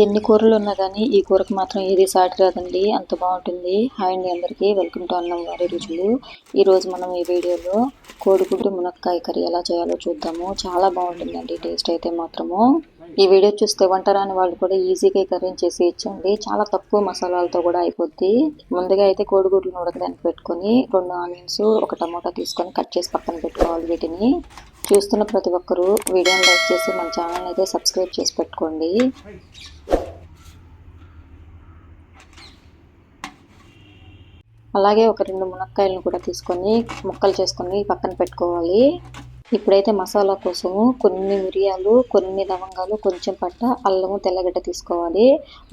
ఎన్ని కూరలు ఉన్నా కానీ ఈ కూరకు మాత్రం ఏది సాటి రాదండి, అంత బాగుంటుంది. హాయ్ అండి అందరికీ, వెల్కమ్ టు అన్నం వారి రుచులు. ఈరోజు మనం ఈ వీడియోలో కోడిగుడ్డు మునక్కాయ కర్రీ ఎలా చేయాలో చూద్దాము. చాలా బాగుంటుందండి టేస్ట్ అయితే మాత్రము. ఈ వీడియో చూస్తే వంట రాని వాళ్ళు కూడా ఈజీగా కర్రీ చేసి ఇచ్చండి. చాలా తక్కువ మసాలాలతో కూడా అయిపోద్ది. ముందుగా అయితే కోడిగుడ్లను ఉడకడానికి పెట్టుకొని 2 ఆనియన్స్, 1 టమోటా తీసుకొని కట్ చేసి పక్కన పెట్టుకోవాలి. వీటిని చూస్తున్న ప్రతి ఒక్కరూ వీడియోని లైక్ చేసి మన ఛానల్ అయితే సబ్స్క్రైబ్ చేసి పెట్టుకోండి. అలాగే ఒక 2 మునక్కాయలను కూడా తీసుకొని ముక్కలు చేసుకొని పక్కన పెట్టుకోవాలి. ఇప్పుడైతే మసాలా కోసము కొన్ని మిరియాలు, కొన్ని లవంగాలు, కొంచెం పట్ట, అల్లము, తెల్లగడ్డ తీసుకోవాలి.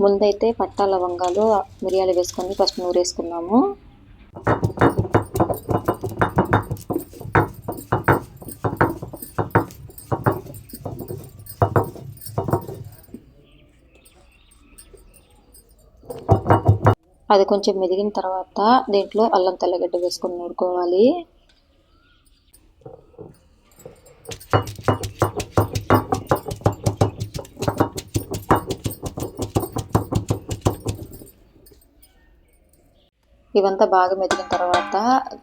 ముందైతే పట్ట, లవంగాలు, మిరియాలు వేసుకొని ఫస్ట్ నూరేసుకున్నాము. అది కొంచెం మెదిగిన తర్వాత దీంట్లో అల్లం, తెల్లగడ్డ వేసుకొని నూరుకోవాలి. ఇవంతా బాగా మెదిగిన తర్వాత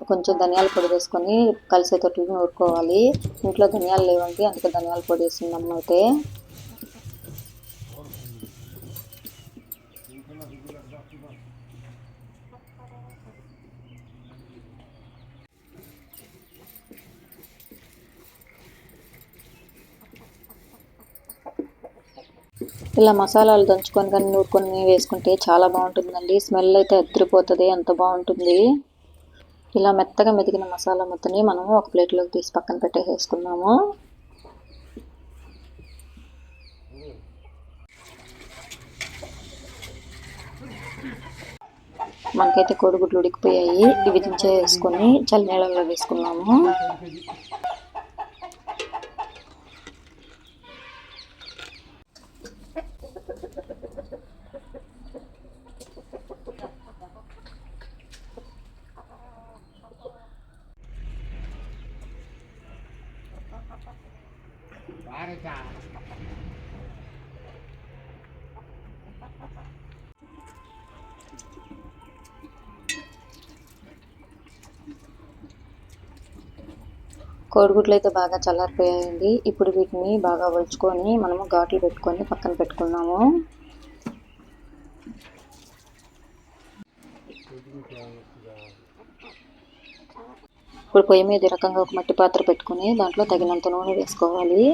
కొంచెం ధనియాల పొడి వేసుకొని కలిసేటట్లు నూరుకోవాలి. ఇంట్లో ధనియాలు లేవండి, అందుకే ధనియాల పొడి వేసిందమ్మ అయితే. ఇలా మసాలాలు దంచుకొని కానీ నూరుకొని వేసుకుంటే చాలా బాగుంటుందండి. స్మెల్ అయితే అదిరిపోతుంది, అంత బాగుంటుంది. ఇలా మెత్తగా మెదిగిన మసాలా మొత్తాన్ని మనము ఒక ప్లేట్లోకి తీసి పక్కన పెట్టేసుకున్నాము. మనకైతే కోడిగుడ్లు ఉడికిపోయాయి. ఇవి దించేసుకొని చల్లనీళ్ళలో వేసుకున్నాము. కోడిగుడ్లు అయితే బాగా చల్లారిపోయాయండి. ఇప్పుడు వీటిని బాగా ఒలుచుకొని మనము ఘాట్లు పెట్టుకొని పక్కన పెట్టుకున్నాము. ఇప్పుడు పొయ్యి మీద ఈ రకంగా ఒక మట్టి పాత్ర పెట్టుకొని దాంట్లో తగినంత నూనె వేసుకోవాలి.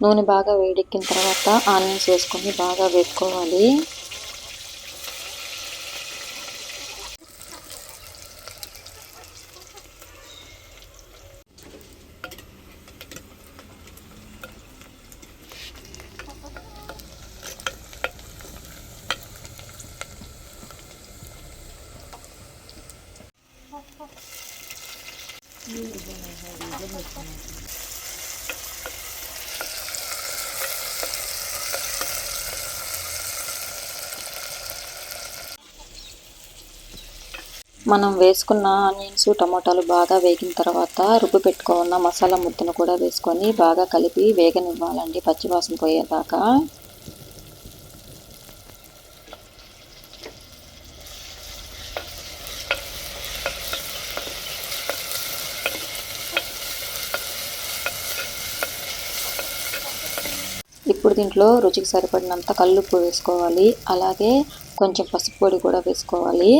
నూనె బాగా వేడెక్కిన తర్వాత ఆనియన్స్ వేసుకొని బాగా వేపుకోవాలి. మనం వేసుకున్న ఆనియన్స్, టమోటాలు బాగా వేగిన తర్వాత రుబ్బు పెట్టుకున్న మసాలా ముద్దను కూడా వేసుకొని బాగా కలిపి వేగనివ్వాలండి, పచ్చివాసన పోయేదాకా. ఇప్పుడు దీంట్లో రుచికి సరిపడినంత కల్లుప్పు వేసుకోవాలి. అలాగే కొంచెం పసుపు పొడి కూడా వేసుకోవాలి.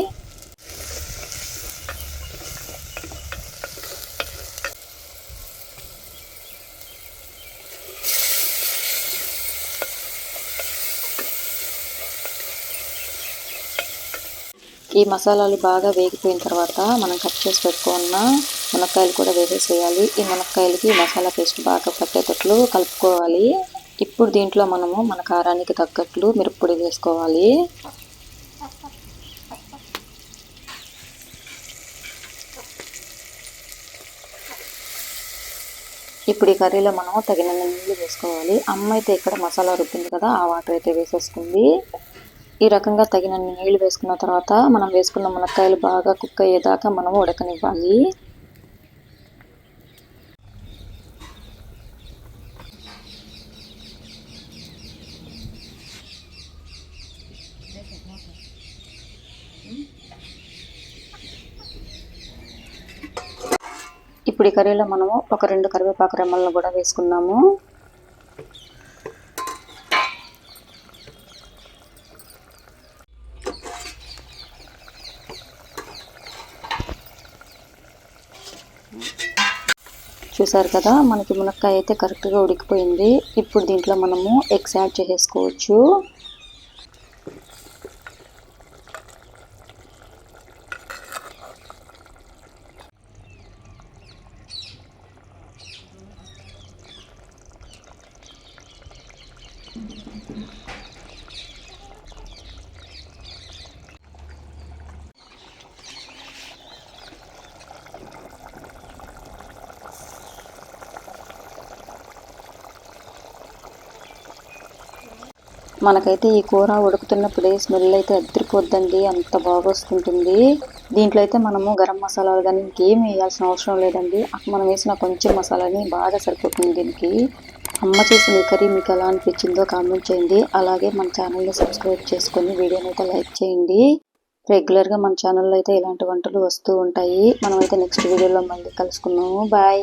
ఈ మసాలాలు బాగా వేగిపోయిన తర్వాత మనం కట్ చేసి పెట్టుకున్న మునక్కాయలు కూడా వేసేసేయాలి. ఈ మునక్కాయలకి మసాలా పేస్ట్ బాగా పట్టేటట్లు కలుపుకోవాలి. ఇప్పుడు దీంట్లో మనము మన కారానికి తగ్గట్లు మిరప్పొడి వేసుకోవాలి. ఇప్పుడు ఈ కర్రీలో మనము తగినన్ని నీళ్ళు వేసుకోవాలి. అమ్మ అయితే ఇక్కడ మసాలా రుబ్బింది కదా, ఆ వాటర్ అయితే వేసేసుకుంది. ఈ రకంగా తగినన్ని నీళ్లు వేసుకున్న తర్వాత మనం వేసుకున్న మునక్కాయలు బాగా కుక్ అయ్యేదాకా మనం ఉడకనివ్వాలి. ఇప్పుడు ఈ కర్రీలో మనము ఒక 2 కరివేపాకు రెమ్మలను కూడా వేసుకున్నాము. చూసారు కదా, మనకి మునక్కాయ అయితే కరెక్ట్గా ఉడికిపోయింది. ఇప్పుడు దీంట్లో మనము ఎగ్స్ యాడ్ చేసేసుకోవచ్చు. మనకైతే ఈ కూర ఉడుకుతున్నప్పుడే స్మెల్ అయితే అదిరిపోద్దండి, అంత బాగా వస్తుంటుంది. దీంట్లో అయితే మనము గరం మసాలాలు కానీ ఇంకేం వేయాల్సిన అవసరం లేదండి. మనం వేసిన కొంచెం మసాలాని బాగా సరిపోతుంది దీనికి. అమ్మ చేసిన ఈ కర్రీ మీకు ఎలా అనిపించిందో కామెంట్ చేయండి. అలాగే మన ఛానల్ని సబ్స్క్రైబ్ చేసుకొని వీడియోని అయితే లైక్ చేయండి. రెగ్యులర్గా మన ఛానల్లో అయితే ఇలాంటి వంటలు వస్తూ ఉంటాయి. మనమైతే నెక్స్ట్ వీడియోలో మళ్ళీ కలుసుకున్నాము. బాయ్.